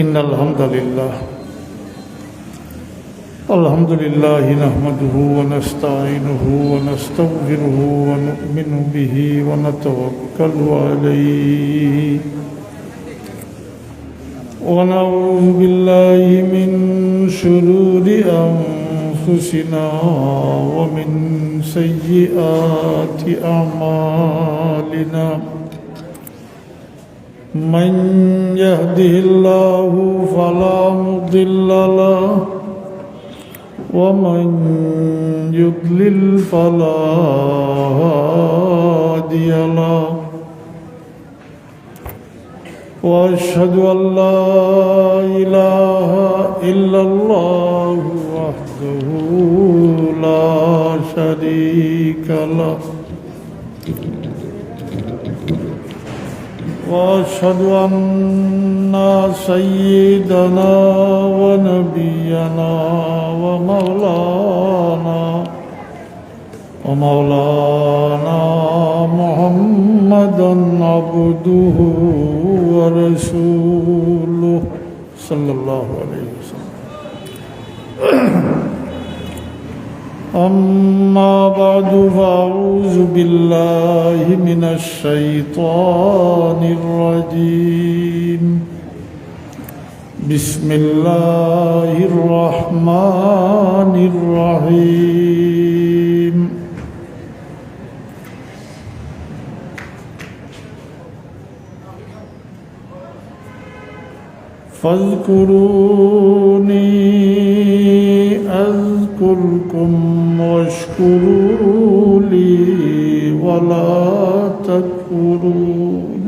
إن الحمد لله نحمده ونستعينه ونستغفره ونؤمن به ونتوكل عليه ونعوذ بالله من شرور أنفسنا ومن سيئات أعمالنا من يهده الله فلا مضل له ومن يضلل فلا هادي له وأشهد أن لا إله إلا الله وحده لا شريك له وأشهد أن سيدنا ونبينا ومولانا محمدا عبده ورسوله صلى الله عليه وسلم أما بعد فأعوذ بالله من الشيطان الرجيم بسم الله الرحمن الرحيم فاذكروني أذكركم واشكروا لي ولا تكفرون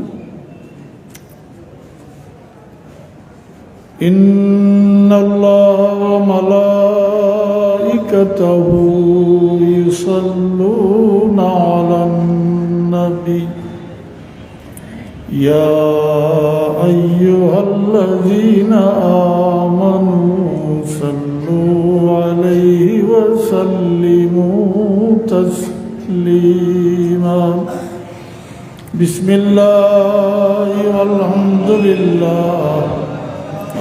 إن الله وملائكته يصلون على النبي يا أيها الذين آمنوا صلوا عليه وسلموا تسليما بسم الله والحمد لله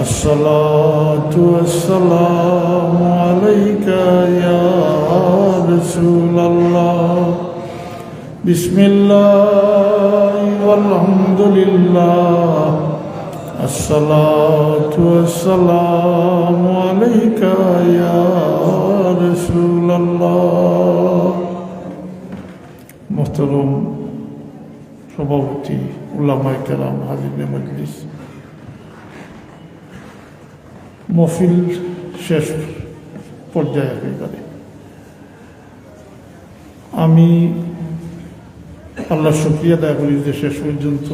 الصلاة والسلام عليك يا رسول الله بسم الله والحمد لله الصلاة والسلام عليك يا رسول الله محترم সভাপতি উলামায়ে কেরাম হাজিরে মজলিস মহফিল শেষ পর্যায়ে একেবারে আমি আল্লাহ শুকরিয়া আদায় করি যে শেষ পর্যন্ত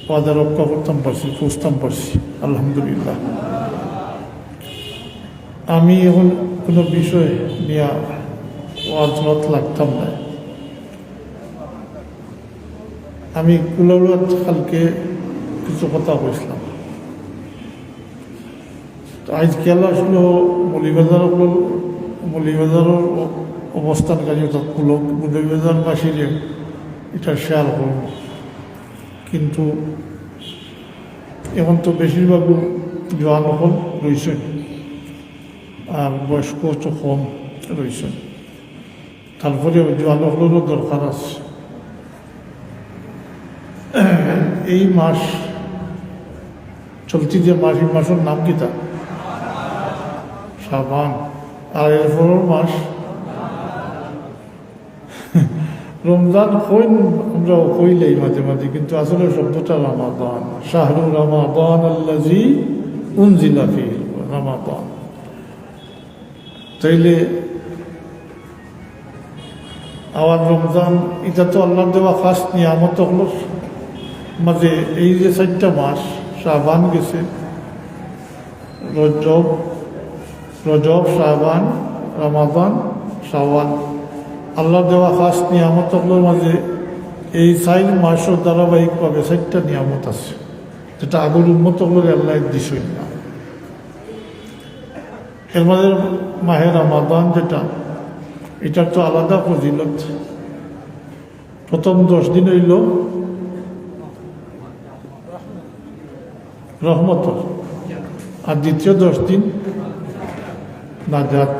ওয়াদা রক্ষা করতাম পারছি, পৌঁছতাম পারছি, আলহামদুলিল্লাহ। আমি এখন কোনো বিষয় নিয়ে ওয়াজ লাগতাম না। আমি কুলাউলাত কালকে কিছু কথা কইছিলাম। আজকে আল্লাহ আসলে মৌলিবাজারের অবস্থানকারী অর্থাৎ মৌলিবাজারবাসীর এটা শেয়ার করব, কিন্তু এখন তো বেশিরভাগ জোয়ান হল রয়েছেন আর বয়স্ক তো কম রয়েছেন, তারপরে জোয়ান হলেরও দরকার আছে। এই মাস চলতি যে মাস, এই মাসের নাম কি তা? শাবান। আর এরপরের মাস রমজান। আমরা কইলেই মাঝে মাঝে, কিন্তু আসলে শব্দটা রমাদান। শাহরু রমাদান আল্লাযী উনজিলা ফীহি রমাদান। তাইলে আবার রমজান এটা তো আল্লাহর দেওয়া খাস নিয়ামত হল। মাঝে এই যে 4টা মাস, শাবান গেছে, রজব, শাবান, রমাদান, শাওয়াল, আল্লাহ দেওয়া খাস নিয়ামতগুলোর মাঝে এই 4 মাসও ধারাবাহিকভাবে 4টা নিয়ামত আছে, যেটা আগের উম্মতগুলোর আল্লাহ দিছই না। এর মাঝে মাহে রমাদান যেটা, এটার তো আলাদা ফজিলত। প্রথম 10 দিন হইল রহমতর, আর দ্বিতীয় 10 দিন নাজাত,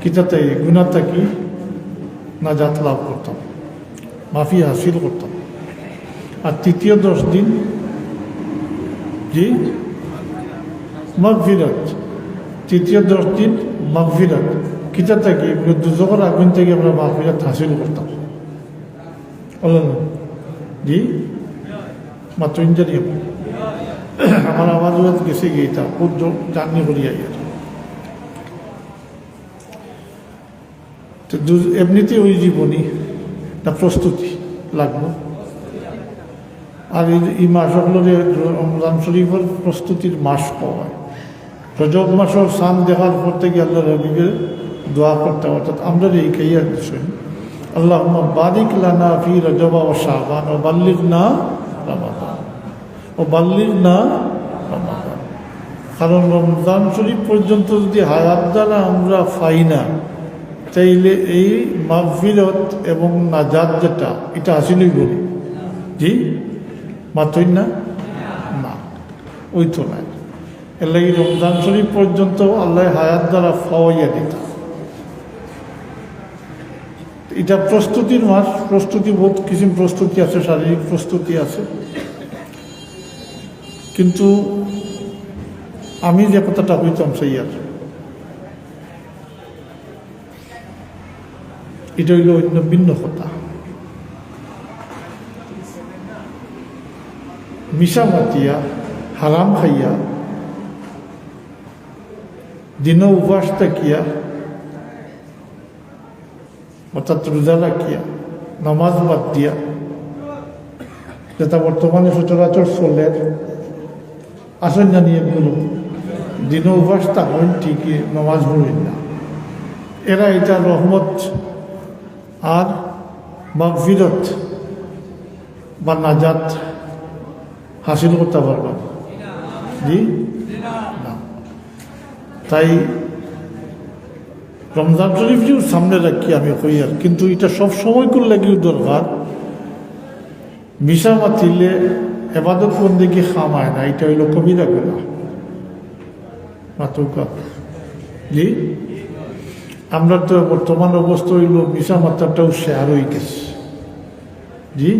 কিতাতে গুনাহ কি নাজাত লাভ করতাম, মাফি হাসিল করতাম। আর তৃতীয় 10 দিন জি মাগফিরাত, তৃতীয় 10 দিন মাগফিরাত, কিতা থেকে দুজকের আগুন থেকে আমরা মাগফিরাত হাসিল করতাম। বললেন জি মাত্র ইঞ্জারি আমার আওয়াজ গেছে গিয়ে তা খুব জার্নি করিয়া গিয়ে এমনিতে ওই জীবনী তা প্রস্তুতি লাগবে। আর এই মাস হলো যে রমজান শরীফের প্রস্তুতির মাস হয়। রজব মাসের সান দেখার পর থেকে আল্লাহ রবিকে দোয়া করতে, অর্থাৎ আমরা এই খাইয়া বিষয় আল্লাহুম্মা বারিক লানা ফি রজব ওয়া শাবান ওয়া বাল্লিগনা রমাদান ও বাল্লিগনা রমাদান। কারণ রমজান শরীফ পর্যন্ত যদি হায়াত দ্বারা আমরা পাই না, তাইলে এই মাগফিরত এবং নাজাত যেটা এটা হাসিলই বলি জি মাত্রই না না ওই তো নাই। এর লাগে রমজান শরীফ পর্যন্ত আল্লাহ হায়াত দ্বারা ফাওয়াইয়া দিত। এটা প্রস্তুতির মাস, প্রস্তুতি বহুত কিসিম প্রস্তুতি আছে, শারীরিক প্রস্তুতি আছে। কিন্তু আমি যে কথাটা হইতাম সেই আর এটা হইল অন্য ভিন্ন কথা। মিশা মাতিয়া হারাম খাইয়া দিন উপবাস থাকিয়া অর্থাৎ রোজা রাখিয়া নামাজ বাদ দিয়া, যেটা বর্তমানে সচরাচর চলে আসেন না নিয়মগুলো, দিন উপবাস থাকেন ঠিকই, নামাজ পড়েন না, এরা এটা রহমত আর মাগফিরত বা নাজাত হাসিল করতে পারবেন জি না। তাই রমজান শরীফটিও সামনে রাখি আমি কই আর, কিন্তু এটা সব সময় করলে কি দরকার। মিশা মাতিলে এবাদত বন্দেগি খামায় না, এটা হইল কবিরা গুনাহ মাতুকা জি। আমরা তো বর্তমান অবস্থা হইল মিশা মাত্রাটাও শেয়ার হয়ে গেছে জি।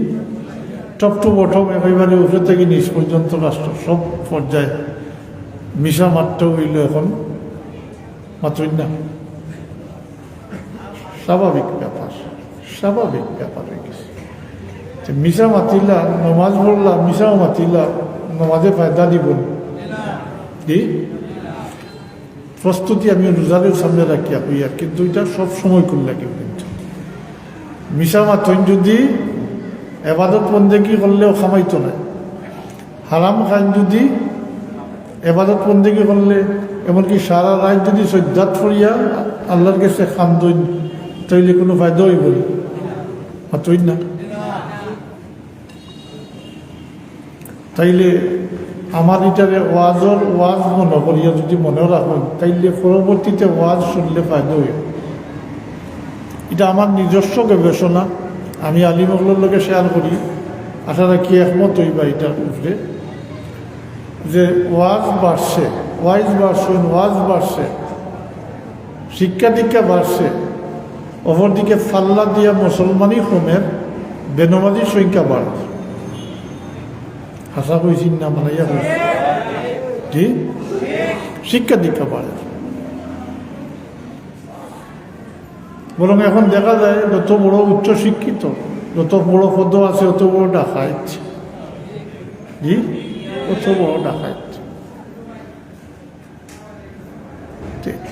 টপ টু বটম একেবারে উপরে থেকে নিচ পর্যন্ত রাষ্ট্র সব পর্যায়ে মিশা মাত্রা হইল এখন মাত্রই না। স্বাভাবিক ব্যাপার, স্বাভাবিক ব্যাপার হয়ে গেছে। মিশা মাতিলা নমাজ পড়লাম, মিশাও মাতিলা নমাজে ফায়দা দিব জি। প্রস্তুতি আমি রোজারের সামনে রাখিয়া হইয়া, কিন্তু এটা সব সময় করলে কিন্তু মিশা মাতন যদি এবাদত বন্দেগি করলেও খামাইতো না, হারাম খান যদি এবাদত বন্দেগি করলে, এমনকি সারা রাত যদি সজ্জাত ফরিয়া আল্লাহর কাছে খান্দইন, তাইলে কোনো ফায়দা হইব মাতই না। তাইলে আমার এটারে ওয়াজ মনে করিয়া যদি মনে রাখুন, তাইলে পরবর্তীতে ওয়াজ শুনলে ফায়দা হইব। এটা আমার নিজস্ব গবেষণা, আমি আলিমগুলোর লোকে শেয়ার করি, আশা রাখি একমত হইবা এটার উপরে, যে ওয়াজ বাড়ছে, ওয়াজ বাড়ছে, শিক্ষা দীক্ষা বাড়ছে, অপরদিকে ফাল্লা দিয়া মুসলমানি হোমের বেনমাজির সংখ্যা বাড়ছে। আশা কইছি না মানাইয়া কইছি জি, শিক্ষা দীক্ষা বাড়ে। বরং এখন দেখা যায় যত বড় উচ্চ শিক্ষিত, যত বড় পদ আছে, অত বড় ডাকাইত জি, অত বড় ডাকাইত।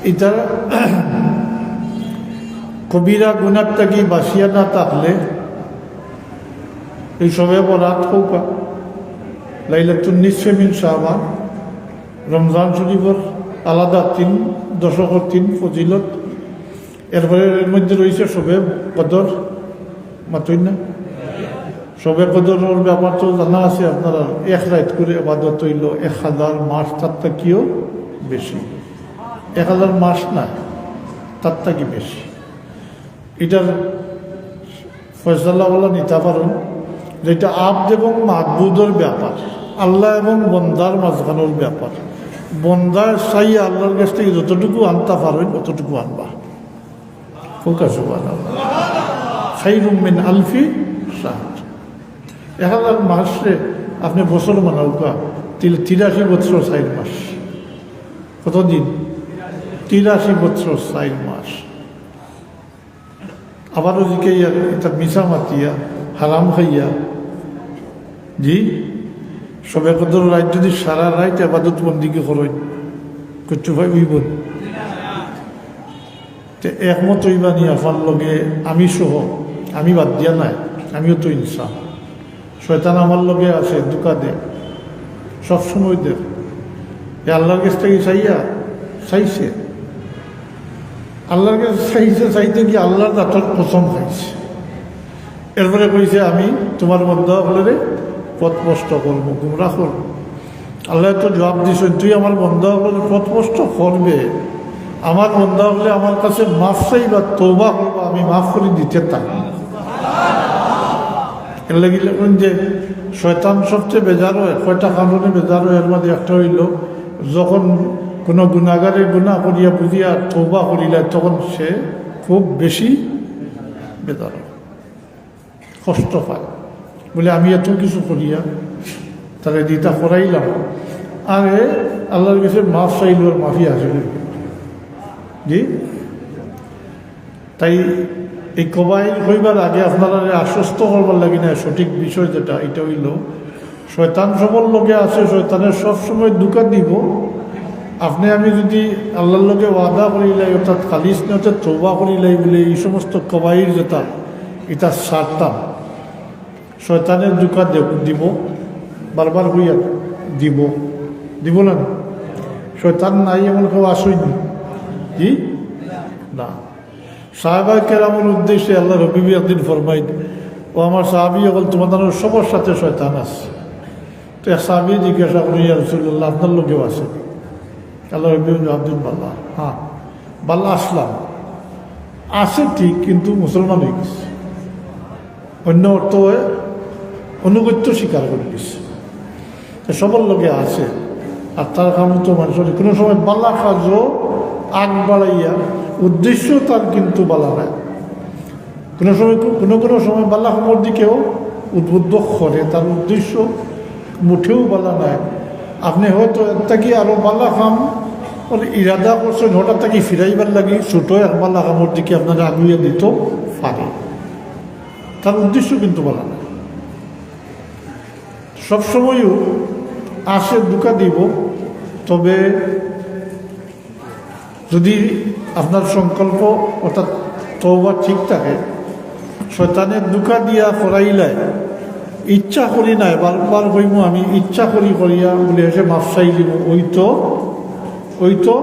এটা কবিরা গুনার থাকি বাঁচিয়া না থাকলে এই সবে বরাত হৌকা লাইলাতুন নিসফে মিন শাবান, রমজান শরীফের আলাদা 3 দশকের 3 ফজিলত। এরপরে এর মধ্যে রয়েছে শবে কদর মাতই না। শবে কদরের ব্যাপার তো জানা আছে আপনারা, 1 রাত করে ইবাদত হইল 1000 মাস, তার থেকেও বেশি। 1000 মাস না, তার থেকে বেশি। এটার ফয়সালা বলা নিতে পারেন, যেটা আব্দ এবং মাহবুদের ব্যাপার। আল্লাহ এবং বন্দার মাঝখানোর ব্যাপার। বন্দার চাই আল্লাহর কাছ থেকে যতটুকু আনতে পারেন ততটুকু আনবা। খাইরুম মিন আলফি শাহর। 1000 মাসে আপনি বছর মানাউকা 83 বছর 4 মাস। কতদিন? 83 বছর 4 মাস। আবারও জিকাইয়া এটা মিশা মাতিয়া হারাম খাইয়া জি সবে কদর রাত যদি সারা রাত আবাদত বন্দিকে করেন করতে ভাই উইব একমত হইবা নি আপনার লগে আমি সহ, আমি বাদ দিয়া নাই, আমিও তো ইনসান। শয়তান আমার লগে আছে, দুকা দে সবসময় দে। আল্লাহর কাছ থেকে চাইছে আল্লাহর কাছে চাইতে গিয়ে আল্লাহর দাঁতর কসম খাইছে। এরপরে কইছে আমি তোমার বন্ধা হলে পথ স্পষ্ট করবো, গুমরাহ করবো। আল্লাহ তো জবাব দিছ, তুই আমার বন্ধা হলে পথ স্পষ্ট করবে, আমার বন্ধা হলে আমার কাছে মাফ চাইবা, তওবা করবা, আমি মাফ করে দিতে থাকি। এর লাগিলে যে শয়তান সবচেয়ে বেজার হয়, কয়টা কারণে বেজার হয়। এর মধ্যে একটা হইল যখন কোনো গুণাগারে গুণা করিয়া বুঝিয়া তওবা করিলে তখন সে খুব বেশি বেজার হয়, কষ্ট পায়। বলে আমি এত কিছু করিয়া তাহলে দিতা করাইলাম, আরে আল্লাহর কাছে মাফ চাইল, আর মাফি আসিল। জি তাই এই কবাইল হইবার আগে আপনারা আশ্বস্ত করবার লাগে না। সঠিক বিষয় যেটা এটা হইল শয়তান সবর লোকে আছে, শয়তানের সবসময় দুকা দিব। আপনি আমি যদি আল্লাহর লোকে ওয়াদা করিলাই, অর্থাৎ খালিস নিয়তে তওবা করিলাই বলে এই সমস্ত কবাইল যেটা এটা সারতাম, শয়তানের দুকা দিব, বারবার হইয়া দিব না। শয়তান নাই এমন কেউ আসেনি জি না। সাহাবা কেরামের উদ্দেশ্যে আল্লাহ রবিবি একদিন ফরমাইন, ও আমার সাহাবি বল তোমাদের সবার সাথে শয়তান আছে। তো এক সাহাবি জিজ্ঞাসা করি, ইয়া রাসূলুল্লাহ আপনার লোকেও আছে? আল্লাহ রবি আব্দুল বাল্লাহ, হ্যাঁ বাল্লা আসলাম আছে ঠিক, কিন্তু মুসলমান হয়ে গেছে। অন্য অর্থ অনুগত্য স্বীকার করে দিচ্ছে। সবার লোকে আছে। আর তার কারণ তো মানুষের কোনো সময় বালা কাজও আগ বাড়াইয়া উদ্দেশ্য তার কিন্তু বালা নাই। কোনো সময় বালা খবর দিকেও উদ্বুদ্ধ করে, তার উদ্দেশ্য মুঠেও বালা নাই। আপনি হয়তো একটা কি আরো বালা খাম ইরাদা করছেন, হঠাৎ তাকে ফিরাইবার লাগি ছোট এক বালা খামর দিকে আপনারা আগুইয়া দিত পারে, তার উদ্দেশ্য কিন্তু বালা নাই। সবসময়ও আসে দুকা দিব, তবে যদি আপনার সংকল্প অর্থাৎ তওবা ঠিক থাকে, শয়তানের দুকা দিয়া করাইলাই ইচ্ছা করি নাই, বারবার হইব আমি ইচ্ছা করিয়া বলে এসে মাফ চাই দিব, ওই তো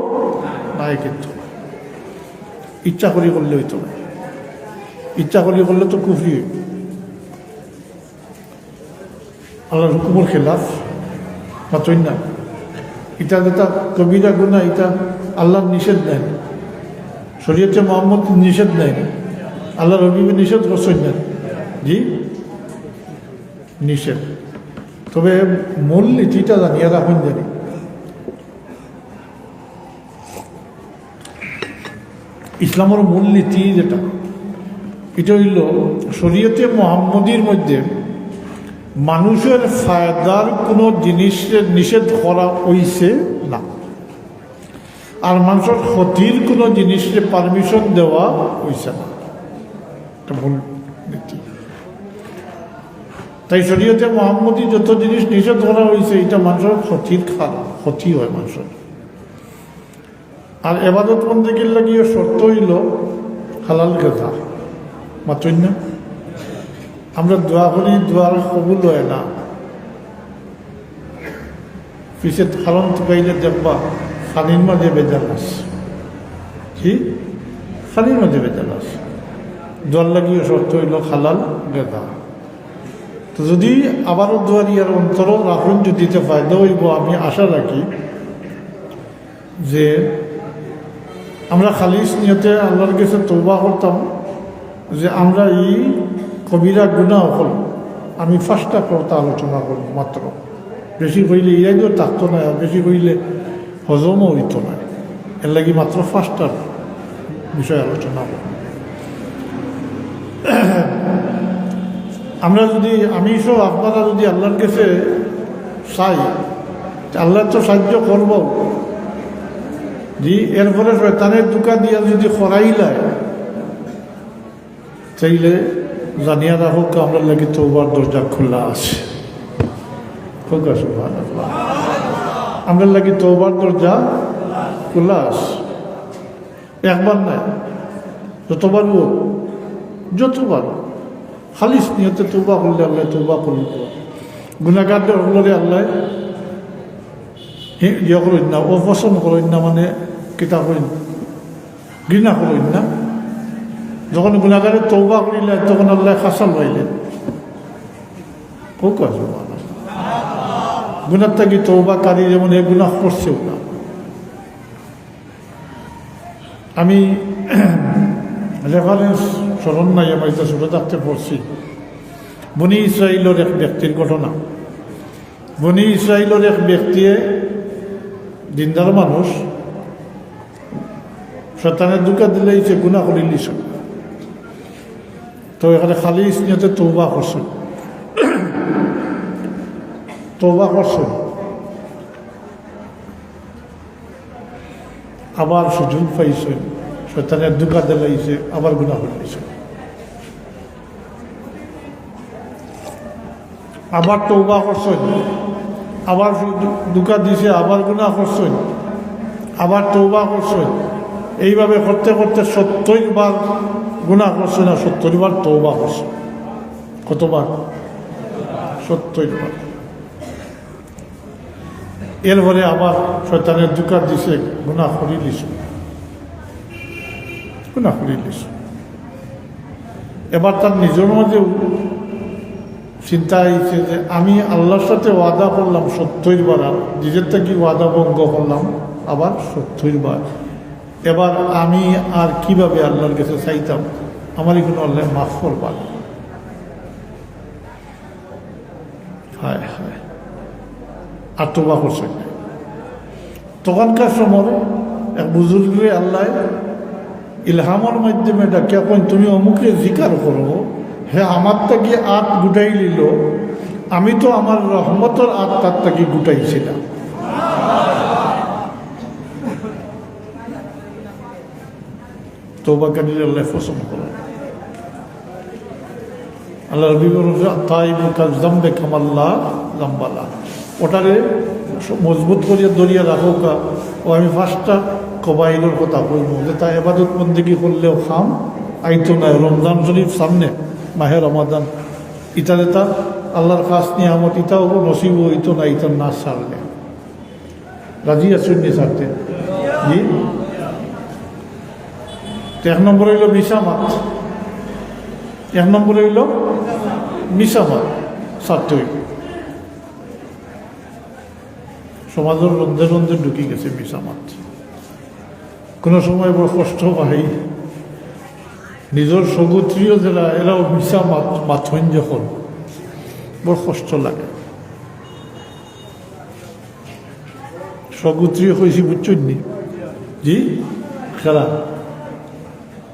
নাই। কিন্তু ইচ্ছা করলে হইতো না, ইচ্ছা করলে তো কুফরি হইব, আল্লাহর হুকুমের খেলাফ মাতই না। এটা যেটা কবিরা গুনাহ, এটা আল্লাহর নিষেধ নেন, শরীয়তে মুহাম্মদ নিষেধ নেন, আল্লাহ রবি নিষেধ করছেন না জি নিষেধ। তবে মূল নীতিটা জানিয়ে রাখুন, জানি ইসলামের মূল নীতি যেটা, এটা হইল শরীয়তে মুহাম্মদীর মধ্যে মানুষের ফায়দার কোনো জিনিসের নিষেধ করা হইছে না, আর মানুষের ক্ষতির কোনো জিনিসের পারমিশন দেওয়া হইছে না। এটা মূল নীতি। তাই শরীয়তে মুহাম্মদী যত জিনিস নিষেধ করা হয়েছে এটা মানুষের ক্ষতি হয় মানুষের। আর এবাদত বন্দেগীর লাগিয়ে শর্ত হইল হালাল গাজা মাতই না। আমরা দোয়া করি, দোয়ার কবুল হয় না, পিছে খালন টুকাইলে দেখবা খালির মাঝে বেজাল আছে, কি খালির মাঝে বেজাল আছে। দোয়ার লাগিয়ে শর্ত হইল হালাল গাজা। তো যদি আবারও দোয়ার ইয়ার অন্তর রাখুন, যদি ফায়দা হইব, আমি আশা রাখি যে আমরা খালিস নিয়তে আল্লাহর কাছে তওবা করতাম যে আমরা এই কবিরা গুনাহ হল, আমি 5টা কথা আলোচনা করব মাত্র। বেশি হইলে ইরাইও থাকতো না, আর বেশি হইলে হজমও হইত না। এর লাগি মাত্র 5টা বিষয় আলোচনা করব। আমরা যদি আমি সব আপনারা যদি আল্লাহর কাছে চাই, আল্লাহ তো সাহায্য করব। জি, এরপরে শয়তানের দুকা দিয়া যদি খরাইলায় চাইলে জানিয়া রাখুক আমরা লাগি তওবার দরজা খোলা আছে। আমরা লাগি তওবার দরজা খোলা আছে। একবার নাই, যতবার যতবার খালিস নিয়তে তওবা করলে আল্লাহ তওবা করল। গুনাহগারদের হলে আল্লাহ ইয়ে করেন না, অপছন্দ করেন না, মানে কিতা করেন, ঘৃণা করেন না। যখন গুনাহগারের তওবা করিলে তখন আল্লাহ খাসাল পাইলেন। হোক আছে গুনার থাকি তওবাকারী যেমন এ গুনাহ করছেও না। আমি রেফারেন্স স্মরণ নাই, আমার এটা ছোটো থাকতে পড়ছি। বনি ইসরাইলের এক ব্যক্তির ঘটনা। বনি ইসরাইলের এক ব্যক্তিয়ে দিনদার মানুষ, শয়তানের দুকা দিলেই সে গুনাহ করে লিস। তো এখানে খালি নিয়তে তওবা করছেন, তওবা করছেন, আবার সুযোগ পাইছেন, শয়তানের দুকা দিলাইছে, আবার গুনাহ করে লিছে। আবার তওবা করছেন, আবার দুকা দিছে, আবার গুনাহ করছেন, আবার তওবা করছেন। এইভাবে করতে করতে 70 বার গুনাহ করছেন আর 70 বার তওবা করছেন। কতবার? 70 বার। এরপরে আবার শয়তানের দুকা দিছে, গুনাহ করে দিছে, গুনাহ করে দিছে। এবার তার নিজের মধ্যে চিন্তা হয়েছে যে আমি আল্লাহর সাথে ওয়াদা করলাম 70 বার, আর নিজের থেকে ওয়াদা ভঙ্গ করলাম আবার 70 বার। এবার আমি আর কিভাবে আল্লাহর কাছে চাইতাম আমারই কোনো আল্লাহ মাফ করবার। হায় হায়, আর তোবা করছে। তখনকার সময় এক বুজুর্গে আল্লাহ ইলহামের মাধ্যমে ডাকিয়া কইন, তুমি অমুকে জিকার করো, হে আমার তাকে আত গুটাই নিল, আমি তো আমার রহমতের আত তার তাকে গুটাইছিলাম। তওবাকারীর আল্লাহ পছন্দ করেন। আল্লাহ রবি তাইবে কামাল্লা জাম্বালা, ওটারে মজবুত করিয়া দরিয়া রাখো কা। ও আমি 5টা কবাইলের কথা বলবো যে তা এবাদত বন্দেগী করলেও খাম আইতো না। রমজান শরীফ সামনে, মাহে রমাদান, ইটারে তা আল্লাহর খাস নিয়ামত, ইটাও নসিব হইতো না ইটার না ছাড়লে। রাজি আসুন নি ছাড়তে? জি। 1 নম্বর হইল মিশামাত, 1 নম্বর হইল মিশামাত ছাড়তে হইল। সমাজের রন্ধে রন্ধে ঢুকি গেছে মিশামাত। কোনো সময় বড় কষ্ট পাই, নিজের সগোত্রীয় যারা এরাও মিশা মাথন যখন বড় কষ্ট লাগে। সগোত্রীয় হয়েছি বুঝছেন নি? জি, খেলা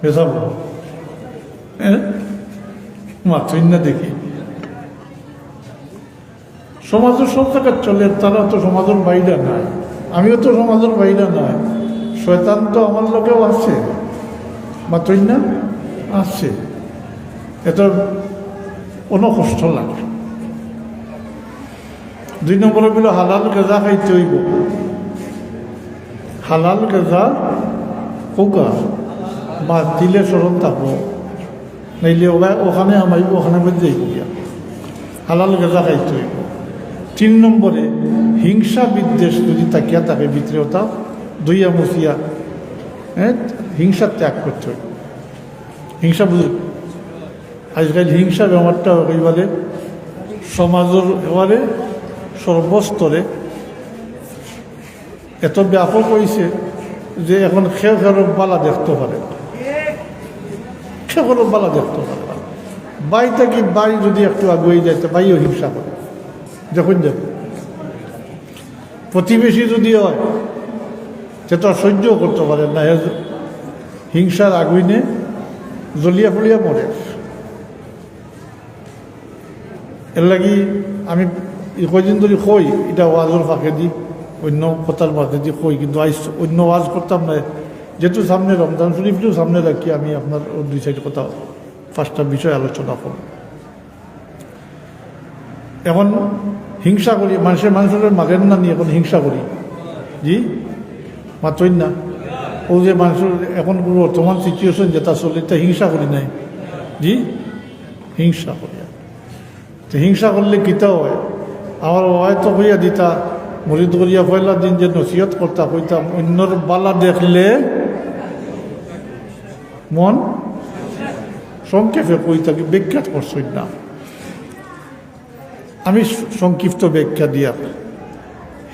বেসাব মাথন না দেখি। সমাজের সব জায়গায় চলে, তারা তো সমাজের বাইরে নাই, আমিও তো সমাজের বাইরে নাই। শয়তান তো আমার লোকেও আছে, মাথন না আছে। এটা কোনো কষ্ট লাগে। 2 নম্বরে বলে হালাল গাঁজা খাইতে হইব। হালাল গাঁজা কোকা বা দিলে স্মরণ থাকবো, নাইলে ওখানে আমাইব, ওখানে যাইব গিয়া। হালাল গাঁজা খাইতে হইব। 3 নম্বরে হিংসা বিদ্বেষ যদি তাকিয়া থাকে ভিতরে, ওটা দইয়া মুছিয়া হিংসা ত্যাগ করতে হইব। হিংসা বুঝুন, আজকাল হিংসা ব্যাপারটা এবারে সমাজের এবারে সর্বস্তরে এত ব্যাপক হয়েছে যে এখন খেয়ে খেয়ে বালা দেখতে পারে, খেয়ে খেয়ে বালা দেখতে পারে। বাই থাকি বাই যদি একটু আগুয়ে যায় তো বাইও হিংসা করে, যখন যাবে প্রতিবেশী যদি হয় সেটা সহ্য করতে পারেন না, হিংসার আগুনে জ্বলিয়া ফুলিয়া মরে। এর লাগি আমি কয়দিন ধরে কই, এটা ওয়াজের ফাঁকে দিই, অন্য কথার মাঝে দিয়ে কই, কিন্তু আইস অন্য ওয়াজ করতাম না, যেহেতু সামনে রমজান শরীফটিও সামনে রাখি, আমি আপনার দুই সাইড কথা 5টা বিষয় আলোচনা করব। এখন হিংসা করি, মানুষের মাগের না নিয়ে এখন হিংসা করি, জি মাত্রই না। ও যে মানুষের এখন বর্তমান সিচুয়েশন যেটা চলে, তা হিংসা করি নাই, জি হিংসা করি। তো হিংসা করলে কিতা হয়, আমার হয়তো হইয়া দিতা মরিদ করিয়া পয়লা দিন যে নসিহত করতা কইতাম, অন্যর বালা দেখলে মন সংক্ষেপে কইতাকে ব্যাখ্যা করছই না। আমি সংক্ষিপ্ত ব্যাখ্যা দিয়া,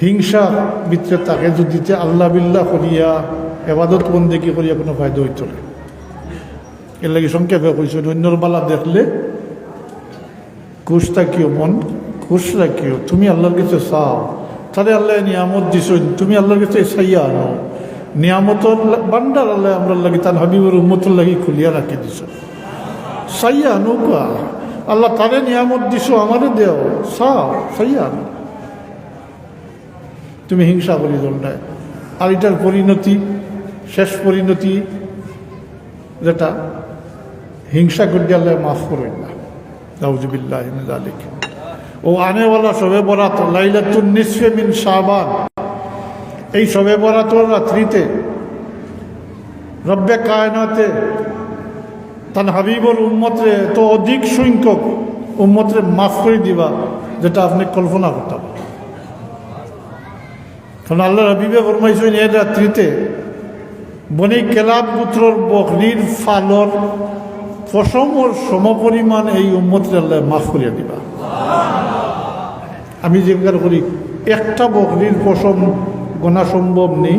হিংসা ভিতরে তাকে যদি আল্লাহ বিল্লাহ করিয়া এবাদত বন্দেগী করিয়া কোনো ফায়দা হইত না। এর লাগে সংক্ষেপে কইছ, অন্যর বালা দেখলে খুশ থাকিও, মন খুশ রাখিও। তুমি আল্লাহর কাছে চাও, তাহলে আল্লাহ নিয়ামত দিছ, তুমি আল্লাহর কাছে চাইয়া আনো। নিয়ামতর বান্ডার আল্লাহ আমরা লাগি তার হাবিবের উম্মতর লাগি খুলিয়া রাখি দিছ, চাইয়া আনো। আল্লাহ তারে নিয়ামত দিছ, আমারে দেও, চাও চাইয়া আনো। তুমি হিংসা করি দলটায়। আর এটার পরিণতি, শেষ পরিণতি যেটা, হিংসা করিয়া আল্লাহ মাফ করেন না। নাউযুবিল্লাহি মিন যালিক। ও আনেওয়ালা শবে বরাত লাইলাতুন নিসফে মিন শাবান, এই শবে বরাতের রাত্রিতে রব্বে কায়নাতে তার হাবিবর উম্মতরে তো অধিক সংখ্যক উম্মতরে মাফ করে দিবা, যেটা আপনি কল্পনা করতাম। কারণ আল্লাহ হাবিবে ফরমাইছেন এই রাত্রিতে বনি কেলাব গোত্রর বকরির ফালর পশমর সমপরিমাণ এই উম্মতরে আল্লাহ মাফ করিয়া দিবা। আমি জিজ্ঞাসা করি, একটা বকরির পশম গোনা সম্ভব নেই?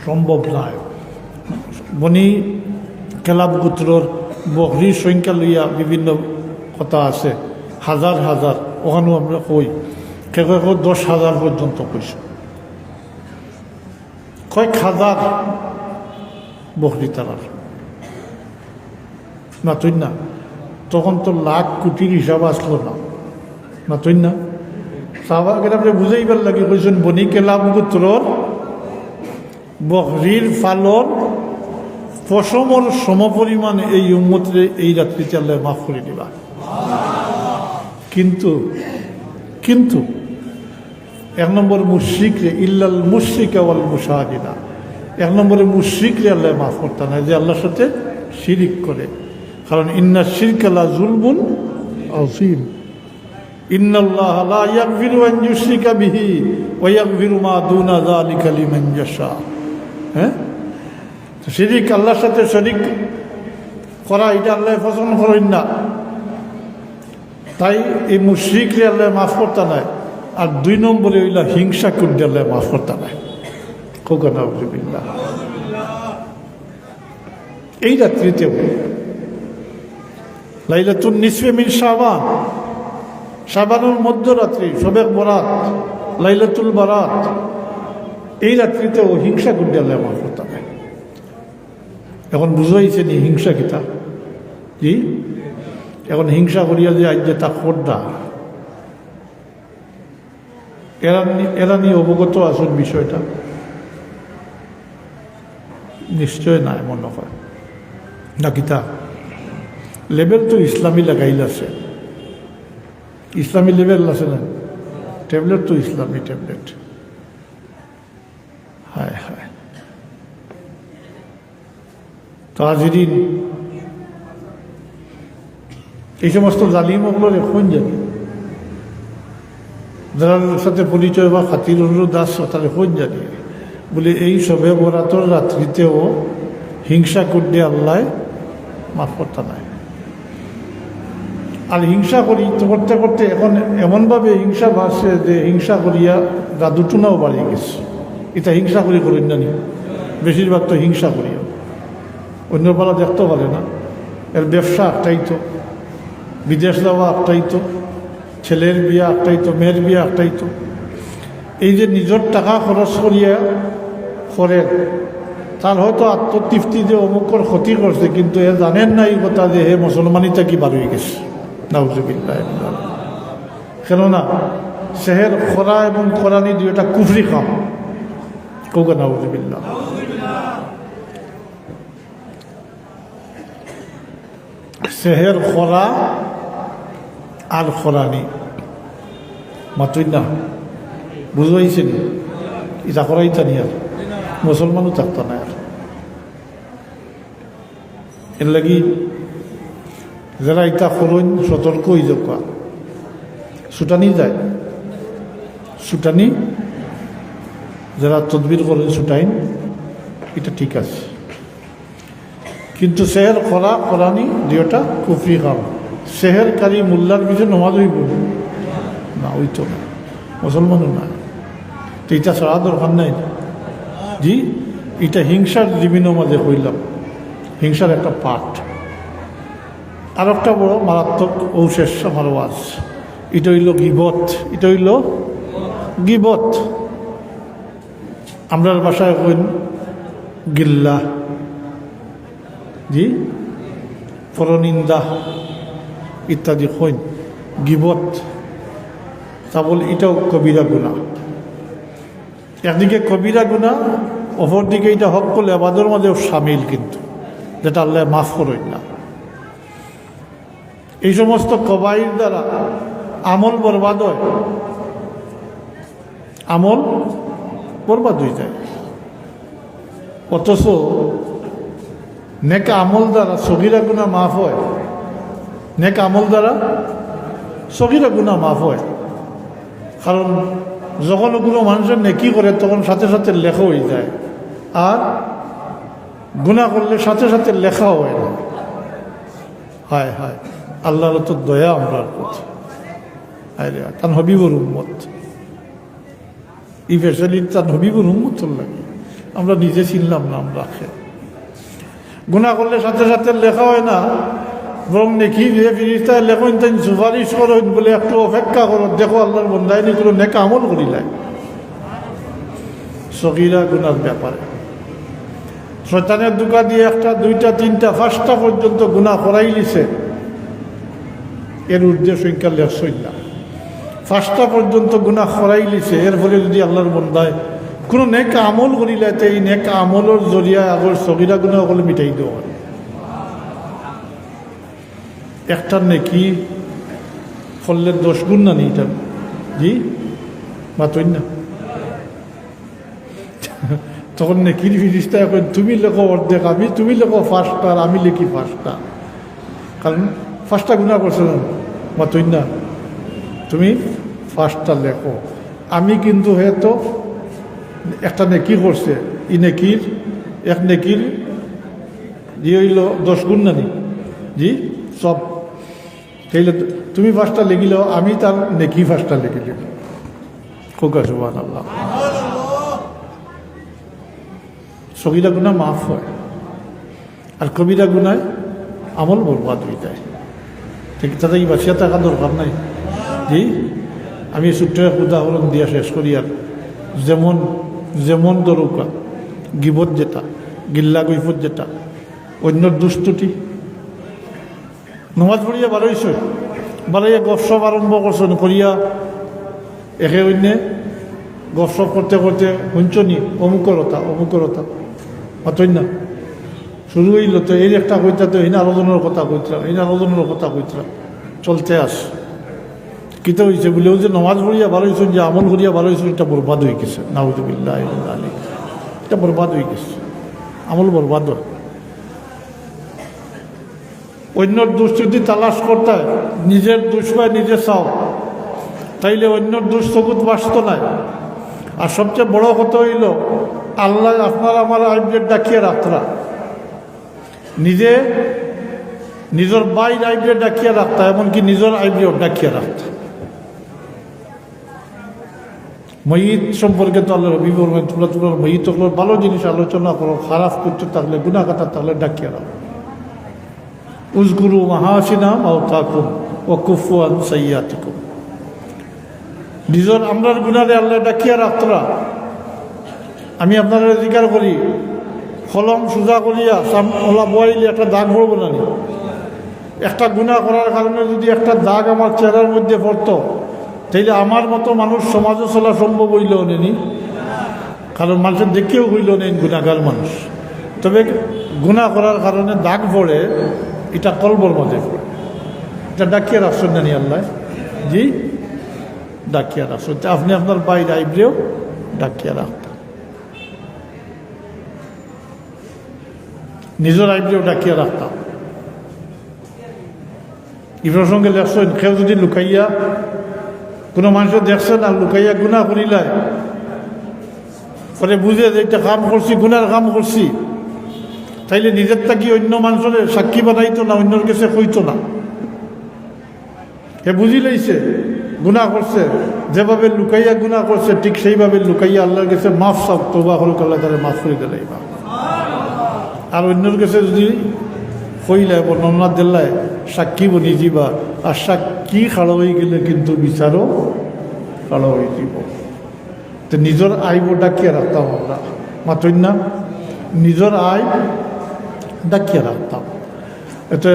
সম্ভব নয়। বনি কেলাব গোত্রর বকরির সংখ্যা লইয়া বিভিন্ন কথা আছে, হাজার হাজার, ওখানেও আমরা কই কেউ 10,000 পর্যন্ত কইছে, কয়েক হাজার বকরি তারার না তুই না। তখন তো লাখ কোটির হিসাব আসলো না, না তুই না। সাহাবাকে আপনি বুঝাইবার লাগে কইছেন বনি কেলাব গোত্রর বকরির ফালর পশমর সমপরিমাণ এই উম্মতরে এই রাত্রিতে আল্লাহ মাফ করে দিবা। কিন্তু কিন্তু 1 নম্বর মুশরিকরে, ইল্লাল মুশরিকা ওয়াল মুশাহিদা, 1 নম্বরে মুশরিকরে আল্লাহ মাফ করতে না, যে আল্লাহর সাথে শিরিক করে। কারণ ইন্না শিরকা লা যুলমুন আযীম, ইন্নাল্লাহা লা ইয়াগফিরু আন ইউশরিকা বিহি ওয়া ইয়াগফিরু মা দুনা যালিকা লিমান ইয়াশা। হ্যাঁ, শিরিক আল্লাহর সাথে শরিক করা, এটা আল্লাহ পছন্দ করেন না। তাই এই মুশরিকরে আল্লাহ মাফ করতে নাই। আর 2 নম্বরে হইল হিংসা করতে আল্লাহ মাফ করতে নাই। নাউযুবিল্লাহ। এই রাত্রিতে লাইলাতুন নিসফে মিন শাবান, শাবানের মধ্যরাত্রি, শবে বরাত, লাইলাতুল বারাত, এই রাত্রিতেও হিংসা করতে আল্লাহ মাফ করতে নাই। এখন বুঝাইছে নি হিংসা কিতা? জি, এখন হিংসা করিয়া যে আজ যে তা খোর্দা, এরা নিয়ে অবগত আসল বিষয়টা? নিশ্চয় নাই মনে হয় না। কিতা লেবেল তো ইসলামী লাগাইল আছে, ইসলামী লেবেল আছে না, ট্যাবলেট তো ইসলামী ট্যাবলেট। হায় হায়। তো হাজিরিন, এই সমস্ত জালিমগুলোর এখন জানি, যারা সাথে পরিচয় বা খাতির অনুরোধ আসছে তারা এখন জানি বলে এই শবে বরাতের রাত্রিতেও হিংসা করতে আল্লাহ মাফ করতে নাই। আর হিংসা করি করতে করতে এখন এমনভাবে হিংসা বাড়ছে যে হিংসা করিয়া জাদুটুনাও বাড়িয়ে গেছে। এটা হিংসা করি করেন জানি, বেশিরভাগ তো হিংসা করিয়া, অন্য বেলা দেখতে পারে না। এর ব্যবসা একটাই তো, বিদেশ যাওয়া একটাই তো, ছেলের বিয়া একটাই তো, মেয়ের বিয়া একটাই তো। এই যে নিজের টাকা খরচ করিয়া করেন, তার হয়তো আত্মতৃপ্তি যে অমুকর ক্ষতি করছে, কিন্তু এ জানেন না এই কথা যে হে মুসলমানিটা কি বার হয়ে গেছে। নাউজুবিল্লাহ। কেননা সেহের খরা এবং কোরআনি দুইটা কুফরি কাম। কৌকা নাউজুবিল্লাহ। সেহের খরা আর খরানি মাত্রই না বুঝাইছেন, ইটা করাই জানি আর মুসলমানও থাকত না। আর এর লাগি যারা ইটা করুন সতর্ক হয়ে যাক। ছুটানি যায়, ছুটানি যারা তদবির করেন ছুটাইন, এটা ঠিক আছে। কিন্তু সেহের খরা কোরআনি দুইটা কুফরি কাম। সেহেরকারী মোল্লার পিছনে নমাজ হইব না, ওই তো না, মুসলমানও না। তো এটা ছাড়া দরকার নাই। জি, এটা হিংসার জীবন মাঝে হইলাম, হিংসার একটা পাঠ। আর একটা বড় মারাত্মক ঔশেষ আমার ওয়াজ, এটা হইল গিবত। এটা হইল গিবত। আমরার বাসায় হইন গিল্লা, জি, পরনিন্দা ইত্যাদি হইন গিবত। তা বলে এটাও কবিরা গুনাহ। একদিকে কবিরা গুনাহ, অপরদিকে এটা হক করলে আবাদের মাঝেও সামিল, কিন্তু যেটা আল্লাহ মাফ করেন না। এই সমস্ত কবাইর দ্বারা আমল বরবাদ হয়, আমল বরবাদ হয়ে যায়। অথচ নেক আমল দ্বারা সগীরা গুনাহ মাফ হয়, নেক আমল দ্বারা সগীরা গুনাহ মাফ হয়। কারণ যখন কোনো মানুষের নেকি করে তখন সাথে সাথে লেখা হয়ে যায়, আর গুনাহ করলে সাথে সাথে লেখা হয় না। হায় হায়, আল্লাহর তো দয়া আমরার প্রতি। আরে তার হবিবুর উম্মত, এই ফেসিলিটি তার হবিবুর উম্মত লাগে। আমরা নিজে চিনলাম না, আমরা গুনাহ করলে সাথে সাথে লেখা হয় না, বরং নেকি দিয়ে ফিরিস্তায় লেখেন তাই সুপারিশ করেন বলে একটু অপেক্ষা করো, দেখো আল্লাহর বন্দায়নি করে নেক আমল করিলাই। সগীরা গুনার ব্যাপারে শয়তানের দুকা দিয়ে একটা, দুইটা, তিনটা, পাঁচটা পর্যন্ত গুনাহ করাই লিছে। এর ঊর্ধ্বে সংখ্যা লেখছই না, পাঁচটা পর্যন্ত গুনাহ করাই লিছে। এর ফলে যদি আল্লাহর বন্দায় কোনো নেক আমল করিলে, এই নেক আমলের জরিয়া আগর সগীরা গুনাহ হলে মিটাই দেওয়া হয়। একটা নেকি করলে 10 গুণ না নি এটা, জি মাতই না। তখন নেকির ফিরিস্তা এখন তুমি লেখো অর্ধেক, আমি তুমি লেখো ফার্স্টটা, আর আমি লিখি ফার্স্টটা। কারণ ফার্স্টটা গুণা করছো না, মাতই না, তুমি ফার্স্টটা লেখো। আমি কিন্তু হয়তো একটা নেকি করছে, ই নেকির এক নেকির জি হইল 10 গুণ না নি, জি সব। তাইলে তুমি ফার্স্টটা লিখিলেও আমি তার নেকি ফার্স্টটা লিখিলাম। খোকা সুবহানাল্লাহ। সগীরা গুনাহ মাফ হয়, আর কবিরা গুনায় আমল বরবাদ হয়ে যায়। ঠিক তাতে কি বাঁচিয়া থাকা দরকার নাই। জি, আমি ছোট্ট এক উদাহরণ দিয়া শেষ করি। আর যেমন যেমন দরকার গিবত যেটা, গিল্লা গৈফত যেটা, অন্যর দুষ্টুটি, নমাজ পড়িয়া বারোইছ, বারাইয়া গপসপ আরম্ভ করছেন করিয়া একে অন্যে গপসপ করতে করতে শুনছনি অমুকরতা অমুকরতা, অতই না শুরু হইল। তো এই একটা কইতা, তো এই আলোচনার কথা কইতলাম, এই আলোচনার কথা কইতলাম, চলতে আস। কিতা হয়েছে বলেও যে নমাজ পড়িয়া বারোইছেন, যে আমল করিয়া বারোইছেন, এটা বরবাদ হয়ে গেছে। নাউজুবিল্লাহ, এটা বরবাদ হয়ে গেছে, আমল বরবাদ হয়। অন্যর দোষ যদি তালাশ করতে হয়, নিজের দোষ পায় নিজে চাও, তাইলে অন্যর দোষ চকুত বাঁচত নাই। আর সবচেয়ে বড় কথা হইল, আল্লাহ আপনার আমার আইবদের ডাকিয়ে রাখতরা, নিজে নিজের বাইর আইবদের ডাকিয়ে রাখতা, এমনকি নিজের আইবদের ডাকিয়ে রাখতা। ময়িত সম্পর্কে তো আল্লাহ রবি বলবেন, তোমরা তোমার ময়িত ভালো জিনিস আলোচনা করো, খারাপ করতে থাকলে, গুনাহ কাটা থাকলে ডাকিয়ে রাখো। উজগুরু মাহাসিনা মাওতাকুম ওয়া কুফু আন সাইয়্যাতিকুম। নিজের আমরার গুণারে আল্লাহ ডাকিয়া রাখতরা। আমি আপনারা জিজ্ঞাসা করি, কলম সোজা করিয়া ওলা বয়াইলে একটা দাগ পড়ব না? একটা গুনাহ করার কারণে যদি একটা দাগ আমার চেহারার মধ্যে পড়তো, তাইলে আমার মতো মানুষ সমাজে চলা সম্ভব হইল নেনি? কারণ মানুষের দেখেও হইল নেই গুণাগার মানুষ। তবে গুনাহ করার কারণে দাগ পড়ে, এটা কলবর মধ্যে পড়ে। এটা ডাকিয়ে রাখছেন জানি আল্লাহ, জি ডাকিয়ে রাখছেন। আপনি আপনার বাইরে আইব্রেও ডাকিয়ে রাখতেন, নিজের আইব্রেও ডাকিয়ে রাখতাম। এই প্রসঙ্গে লেখছেন, কেউ যদি লুকাইয়া কোনো মানুষের দেখছেন আর লুকাইয়া গুনাহ করিলায়, পরে বুঝে যে এটা কাম করছি, গুনার কাম করছি, তাইলে নিজের থাকি অন্য মানুষের সাক্ষী বানাইতো না, অন্যর কাছে কইতো না। হে বুঝি লাইছে গুনাহ করছে, যেভাবে লুকাইয়া গুনাহ করছে ঠিক সেইভাবে লুকাইয়া আল্লাহর কাছে মাফ চাও, তওবা হল, আল্লাহ তারা মাফ করে দিলাইবা। আর অন্যর কাছে যদি কইলায় বর্ণনা দিলায় সাক্ষী বনি যাবা, আর সাক্ষী খাড়া হয়ে গেলে কিন্তু বিচারও খাড়া হয়ে যাব। তো নিজের আইব ডাকিয়ে রাখতাম আমরা, মাতই না, নিজের আয় ডাকিয়ে রাখতাম। এটা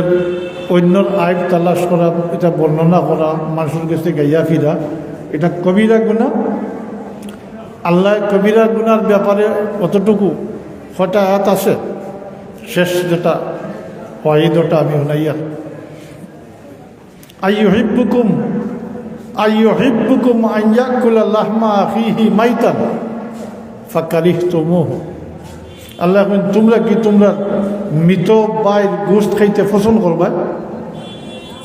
অন্যর আইব তালাশ করা, এটা বর্ণনা করা, মানুষের কাছে গাইয়া ফিরা, এটা কবিরা গুনাহ। আল্লাহ কবিরা গুনার ব্যাপারে অতটুকু কটা আয়াত আছে, শেষ যেটা ওয়াইদটা আমি শুনাইয়া, আইয়ুহিব্বুকুম আন ইয়াকুলা লাহমা আখিহি মাইতান ফাকারিহতুমুহু। আল্লাহ বলেন, তোমরা মৃত বাইর গোশত খাইতে পছন্দ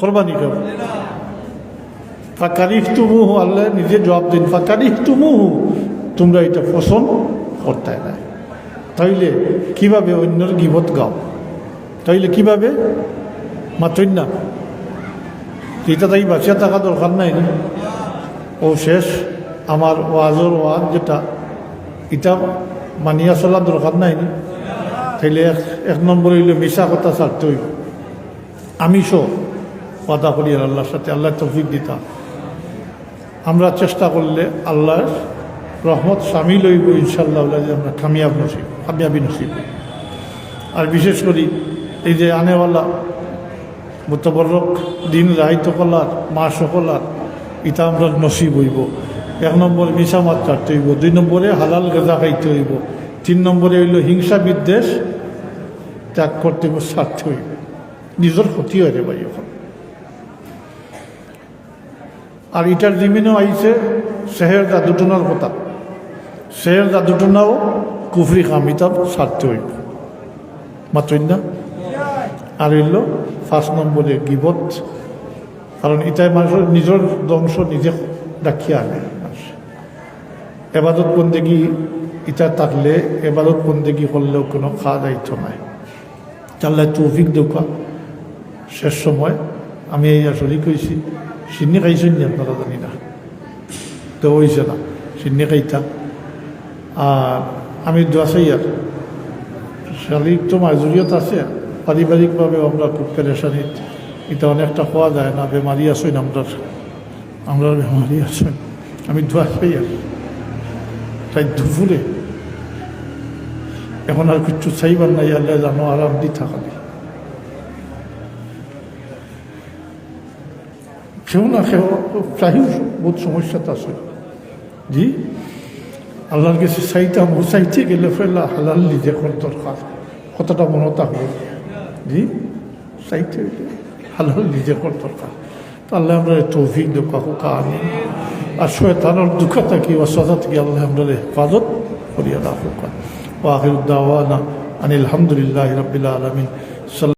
করবা নি? কেউ ফাকারিহতুমুহু, আল্লাহ নিজে জবাব দিন, ফাকারিহতুমুহু, তোমরা এটা পছন্দ করতে না। তাইলে কিভাবে অন্যর গীবত গাও? তাইলে কিভাবে? মাতই না, এটা তাই বাঁচিয়া থাকা দরকার নাই। ও শেষ আমার ওয়াজর ওয়াজ যেটা, এটা মানিয়া চলা দরকার নাই। তাইলে এক নম্বর হইল মিশা কথা ছাড়তে হইব। আমিষও কথা করি আল্লাহর সাথে, আল্লাহ তৌফিক দিতাম। আমরা চেষ্টা করলে আল্লাহর রহমত সামিল হইব ইনশাআল্লাহ, যে আমরা কামিয়াবি নসিব। আর বিশেষ করি এই যে আনেওয়ালা মুতবরক দিন রাহিত কলার মা সকলার, এটা আমরা নসিব হইব। এক নম্বরে মিশা মাত কাটতে হইব, 2 নম্বরে হালাল গেজা খাইতে হইব, 3 নম্বরে হইল হিংসা বিদ্বেষ ত্যাগ করতে হইব, ছাড়তে হইব। নিজের ক্ষতি হয় রে ভাই এখন। আর এটার জিমিনেও আইছে শেহের জাদুটনার কথা, শেহের জাদুটনাও কুফরি কাম, এটা ছাড়তে হইব, মাত্রই না। আর হইল 5 নম্বরে গীবত, কারণ এটাই মানুষের নিজের ধ্বংস নিজে ডাকিয়া আনে। এবাদত বন্দেগী এটা থাকলে এবাদত বন্দেগী করলেও কোনো খাওয়া দায়িত্ব নাই। আল্লাহ তৌফিক দৌকা। শেষ সময় আমি এই আসলে কইছি, সিন্নি খাইছেন নি আপনারা জানি না, তো হইছে না সিন্নি খাইতা। আর আমি দোয়া চাই, আর শারীরিক তো মাজুরিয়ত আছে, পারিবারিকভাবে আমরা খুব পেরেশানিত, এটা অনেকটা খাওয়া যায় না, বেমারি আছেন আমরা বেমারি আছেন। আমি দোয়া চাই, আর তাই দুপুরে এখন আর কিছু চাইবার নাই, আল্লাহ জানো আরাম দি থাকা নেই। কেউ না কেউ প্রায় বহুত সমস্যাতে আছে। জি আল্লাহর কাছে চাইতাম, ও চাইতে গেলে ফেলা হালাল নিজে কর দরকার, কতটা মনে থাকবে। জি চাইতে হালাল নিজে কর দরকার। তো আল্লাহ আমরা তৌফিক দোকা হোকা আনি, আর শয়তানের দুঃখ থাকি অসদা থেকে আল্লাহ আমরা হেফাজত করিয়া রাখুক। ওয়া আখিরু দাওয়ানা আনিল হামদুলিল্লাহি রাব্বিল আলামিন।